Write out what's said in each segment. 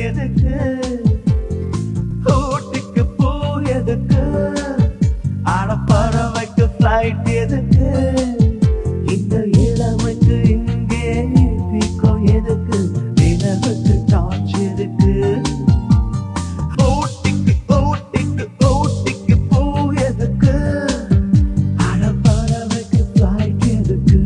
எதுக்கு ஊட்டிக்கு பூ எதுக்கு ஆட பறவைக்கு ஃப்ளைட் எதுக்கு இந்த இளமைக்கு இங்கே பீக்கோ எதுக்கு நிலவுக்கு டார்ச் எதுக்கு ஊட்டிக்கு ஊட்டிக்கு ஊட்டிக்கு பூ எதுக்கு ஆட பறவைக்கு ஃப்ளைட் எதுக்கு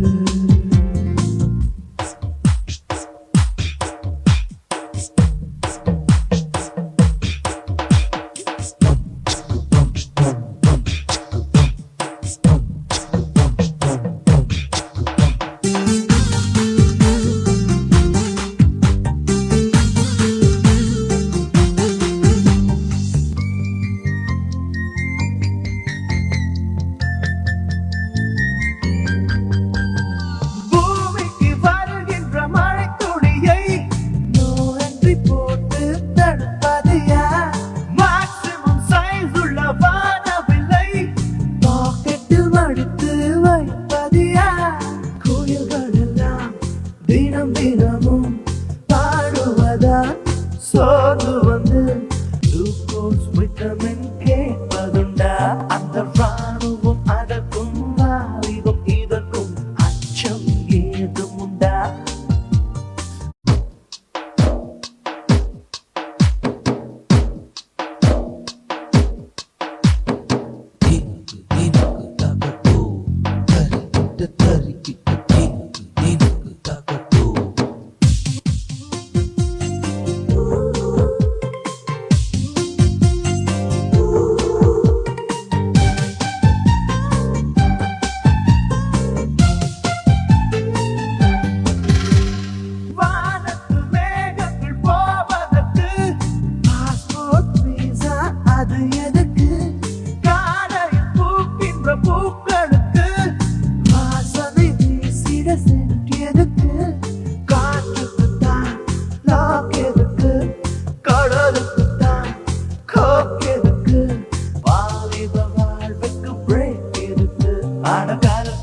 தினம் தினமும் பாடுவதா சோர்ந்து வந்து குளுக்கோஸ் விட்டமின் கேட்பதுண்டா அந்த ராணுவம் அதற்கும் வாலிபம் இதற்கும் அச்சம் ஏதும் உண்டா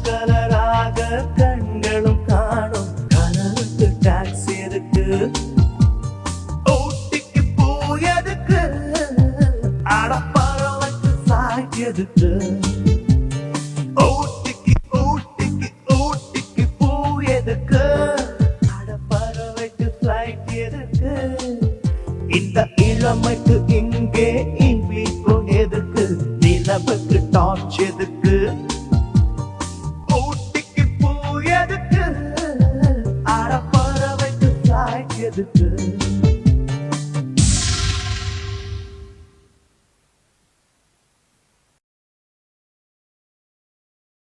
கலராக கண்களும் காணும் கலருக்கு டாக்ஸ் எதுக்கு ஊட்டிக்கு பூ எதுக்கு ஆட பறவைக்கு ஃப்ளைட் எதுக்கு ஊட்டிக்கு ஊட்டிக்கு ஊட்டிக்கு பூ எதுக்கு ஆட பறவைக்கு ஃப்ளைட் எதுக்கு இந்த இளமைக்கு இங்கே இன்பீக்கோ எதுக்கு நிலவுக்கு டார்ச் எதுக்கு ஊட்டிக்கு பூ எதுக்கு ஆட பறவைக்கு ஃப்ளைட் எதுக்கு